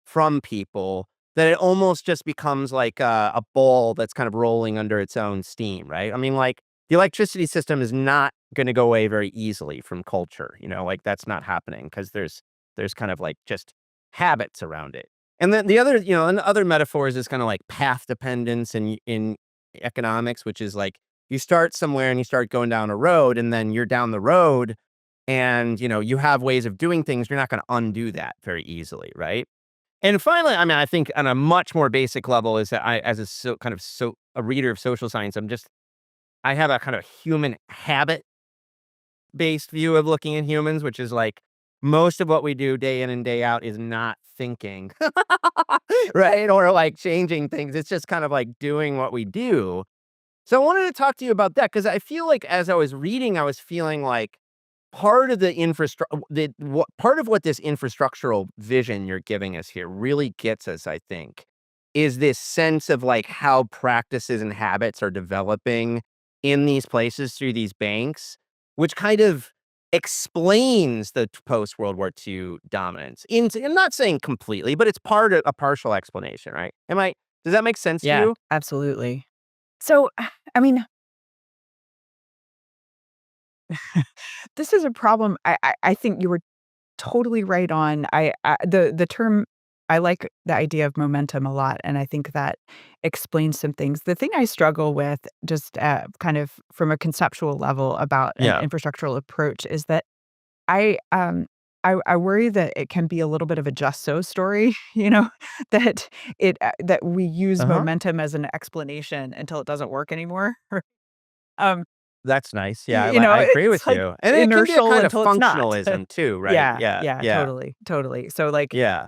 from people that it almost just becomes like a ball that's kind of rolling under its own steam, right? I mean, like the electricity system is not going to go away very easily from culture, like that's not happening because there's kind of like just habits around it. And then the other, and the other metaphors is kind of like path dependence in economics, which is like you start somewhere and you start going down a road and then you're down the road and, you have ways of doing things. You're not going to undo that very easily. Right. And finally, I mean, I think on a much more basic level is that as a reader of social science, I have a kind of human habit based view of looking at humans, which is like most of what we do day in and day out is not thinking, right? Or like changing things. It's just kind of like doing what we do. So I wanted to talk to you about that because I feel like as I was reading, I was feeling like part of the part of what this infrastructural vision you're giving us here really gets us, I think, is this sense of like how practices and habits are developing in these places through these banks, which kind of explains the post World War II dominance. I'm not saying completely, but it's part of a partial explanation, right? Does that make sense to Yeah, you? absolutely. So, I mean, this is a problem. I think you were totally right on. The term I like the idea of momentum a lot, and I think that explains some things. The thing I struggle with, just kind of from a conceptual level about an Yeah. infrastructural approach, is that I um I worry that it can be a little bit of a just so story, that that we use Uh-huh. momentum as an explanation until it doesn't work anymore. Um, That's nice. Yeah, I agree it's with like you. And it can be a inertial kind of until it's not. functionalism too, right? Yeah, Yeah. yeah, Yeah. totally, totally. So, like, Yeah.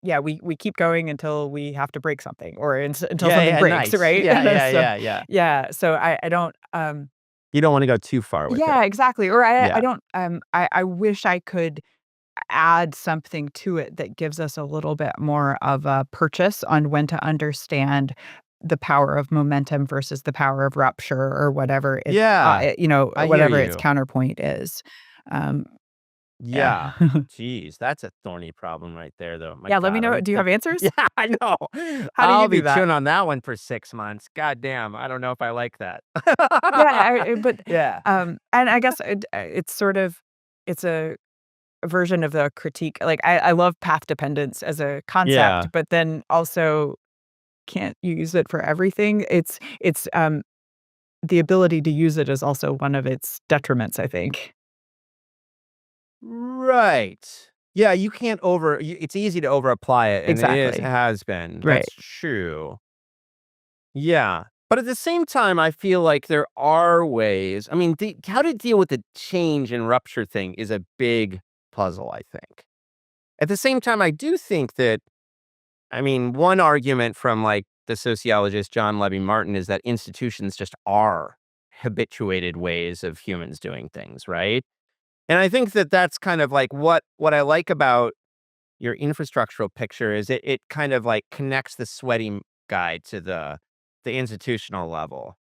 yeah, we keep going until we have to break something or until Yeah, something yeah, breaks, nice. right? Yeah, yeah, So, yeah, yeah. yeah, so I don't, You don't wanna go too far with it. yeah, exactly, or I Yeah. don't, I wish I could add something to it that gives us a little bit more of a purchase on when to understand the power of momentum versus the power of rupture or whatever Yeah. I hear whatever its you. counterpoint is. Um, yeah. Yeah. Jeez, that's a thorny problem right there, though. My Yeah, let me God, know. I'm Do you think have answers? Yeah, I know. How do you I'll do be that? chewing on that one for 6 months. God damn, I don't know if I like that. Yeah, but, Yeah. and I guess it's sort of it's a version of the critique. Like, I love path dependence as a concept, Yeah. but then also can't use it for everything. It's the ability to use it is also one of its detriments, I think. Right. Yeah, you can't over y it's easy to over apply it, and Exactly. has been. Right. That's true. Yeah. But at the same time, I feel like there are ways. I mean, how to deal with the change and rupture thing is a big puzzle, I think. At the same time, I do think that, I mean, one argument from like the sociologist John Levy Martin is that institutions just are habituated ways of humans doing things, right? And I think that that's kind of like what I like about your infrastructural picture is it kind of like connects the sweaty guy to the institutional level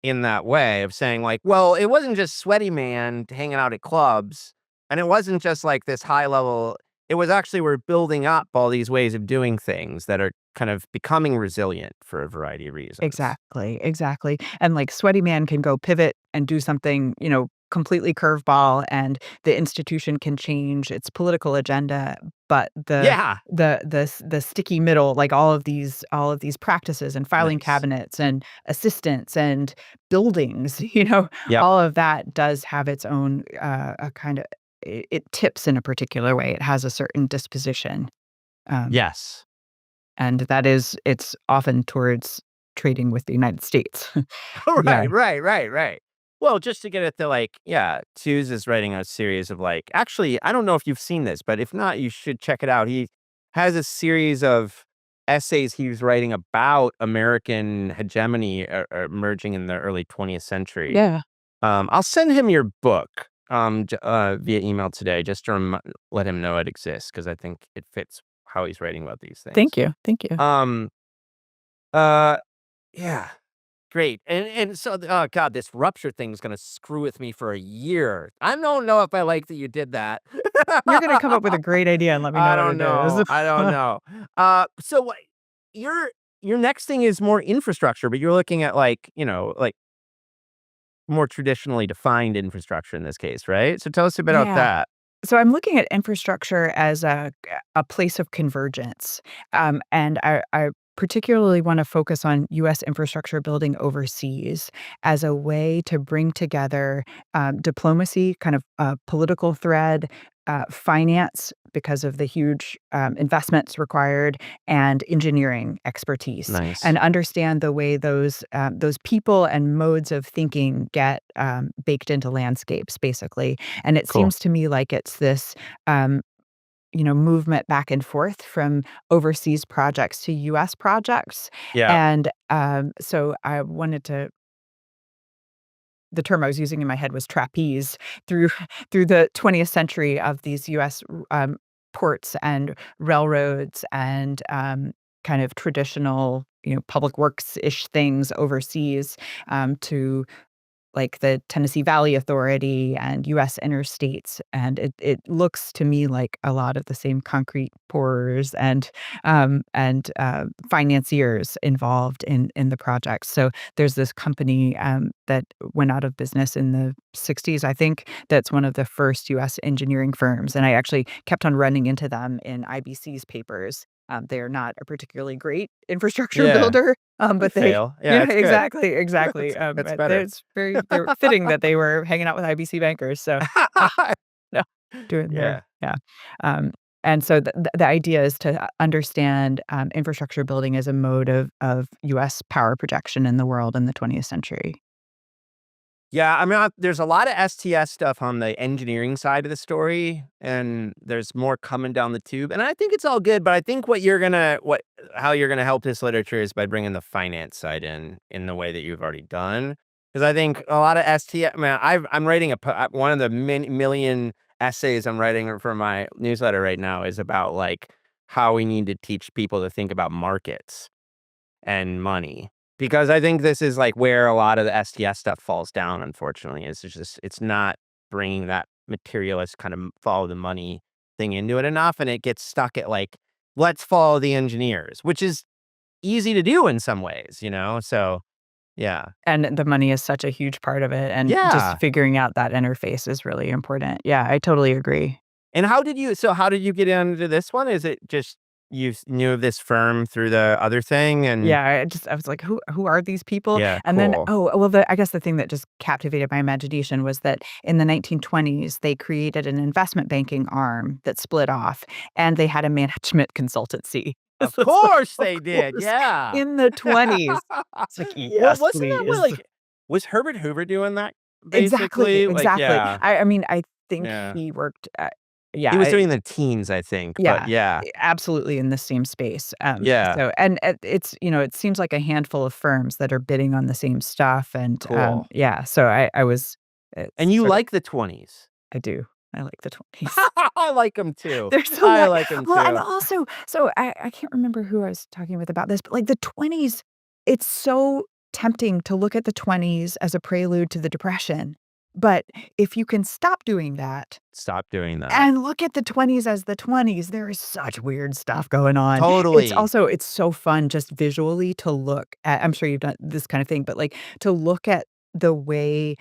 in that way of saying like, well, it wasn't just sweaty man hanging out at clubs, and it wasn't just like this high level. It was actually we're building up all these ways of doing things that are kind of becoming resilient for a variety of reasons. Exactly, exactly. And, like, sweaty man can go pivot and do something, completely curveball, and the institution can change its political agenda, but Yeah. the sticky middle, like, all of these practices and filing Nice. cabinets and assistants and buildings, Yep. all of that does have its own, a kinda it tips in a particular way. It has a certain disposition, um, Yes. and it's often towards trading with the United States. Yeah. Right, right, right, right. Well, just to get at the like, yeah, Tewes is writing a series of like, actually, I don't know if you've seen this, but if not, you should check it out. He has a series of essays he was writing about American hegemony emerging in the early 20th century. Yeah. I'll send him your book via email today just to let him know it exists because I think it fits how he's writing about these things. Thank you, thank you. Um, uh, yeah. Great. And so, oh god, this rupture thing's gonna screw with me for a year. I don't know if I like that you did that. You're gonna come up with a great idea and let me know I what don't it is. know. I don't know. So what your next thing is more infrastructure, but you're looking at like, like more traditionally defined infrastructure in this case, right? So tell us a bit about Yeah. that. So I'm looking at infrastructure as a place of convergence, and I particularly want to focus on U.S. infrastructure building overseas as a way to bring together diplomacy, kind of a political thread, finance because of the huge investments required, and engineering expertise, Nice. and understand the way those people and modes of thinking get baked into landscapes, basically. And it Cool. seems to me like it's this, movement back and forth from overseas projects to US projects. Yeah. And so I wanted to, the term I was using in my head was trapeze through through the 20th century of these US ports and railroads and kind of traditional, public works-ish things overseas, to like the Tennessee Valley Authority and US interstates, and it looks to me like a lot of the same concrete pourers and financiers involved in the project. So there's this company that went out of business in the '60s, I think, that's one of the first US engineering firms, and I actually kept on running into them in IBC's papers. They are not a particularly great infrastructure Yeah. builder, They but they fail. Yeah, it's good. exactly. That's But better. it's they're fitting that they were hanging out with IBC bankers. So, uh, no, doing their Yeah. yeah. Um, and so the idea is to understand infrastructure building as a mode of U.S. power projection in the world in the 20th century. Yeah, I mean, there's a lot of STS stuff on the engineering side of the story, and there's more coming down the tube. And I think it's all good, but I think how you're gonna help this literature is by bringing the finance side in the way that you've already done. Because I think a lot of STS, man, I'm writing one of the million essays I'm writing for my newsletter right now is about like how we need to teach people to think about markets and money. Because I think this is like where a lot of the STS stuff falls down, unfortunately. It's not bringing that materialist kind of follow the money thing into it enough. And it gets stuck at like, let's follow the engineers, which is easy to do in some ways, you know? So, yeah. And the money is such a huge part of it, and just Yeah. figuring out that interface is really important. Yeah, I totally agree. And how did you get into this one? Is it just knew of this firm through the other thing? And Yeah, I was like, "Who are these people?" yeah, And then cool. I guess the thing that just captivated my imagination was that in the 1920s, they created an investment banking arm that split off, and they had a management consultancy. Of So it's like, course of they did. course, Yeah. in the 20s. It's like, Well, "Yes, wasn't that what, please." like was Herbert Hoover doing that, Exactly, basically? Like, exactly. yeah, I mean, I think yeah. he worked at He yeah, was doing the teens, I think, but yeah, yeah, absolutely in the same space. yeah, So and it's it seems like a handful of firms that are bidding on the same stuff, and cool. yeah. So I was it's And you sort of like the 20s. I do. I like the 20s. I like them too. There's a I lot. like them Well, and too. also, so I can't remember who I was talking with about this, but like the 20s, it's so tempting to look at the 20s as a prelude to the Depression. But if you can stop doing that Stop doing that. and look at the 20s as the 20s, there is such weird stuff going on. Totally. It's so fun just visually to look at. I'm sure you've done this kind of thing, but, like, to look at the way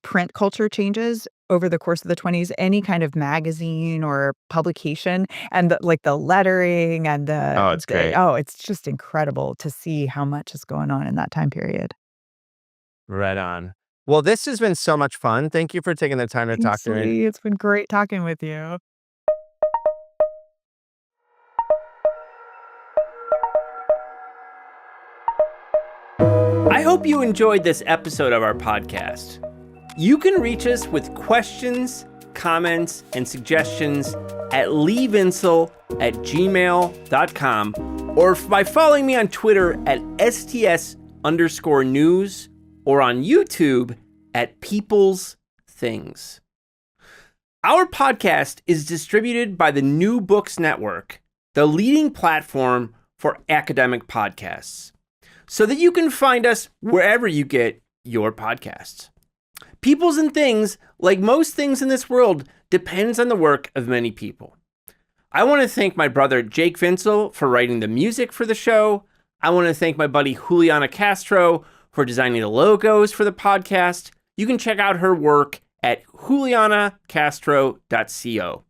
print culture changes over the course of the 20s, any kind of magazine or publication, and the lettering and Oh, it's great. it's just incredible to see how much is going on in that time period. Right on. Well, this has been so much fun. Thank you for taking the time to talk Thanks, to me. Lee. It's been great talking with you. I hope you enjoyed this episode of our podcast. You can reach us with questions, comments, and suggestions at leevinsel@gmail.com or by following me on Twitter at STS_news or on YouTube at People's Things. Our podcast is distributed by the New Books Network, the leading platform for academic podcasts, so that you can find us wherever you get your podcasts. Peoples and Things, like most things in this world, depends on the work of many people. I want to thank my brother Jake Vinsel for writing the music for the show. I want to thank my buddy Juliana Castro for designing the logos for the podcast. You can check out her work at julianacastro.co.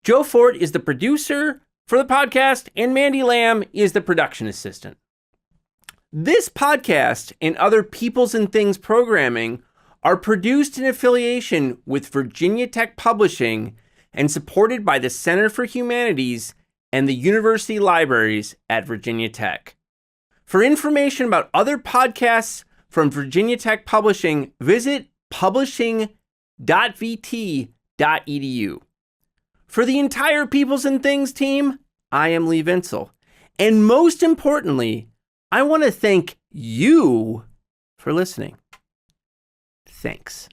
Joe Fort is the producer for the podcast, and Mandy Lamb is the production assistant. This podcast and other Peoples and Things programming are produced in affiliation with Virginia Tech Publishing and supported by the Center for Humanities and the University Libraries at Virginia Tech. For information about other podcasts from Virginia Tech Publishing, visit publishing.vt.edu. For the entire Peoples and Things team, I am Lee Vinsel. And most importantly, I want to thank you for listening. Thanks.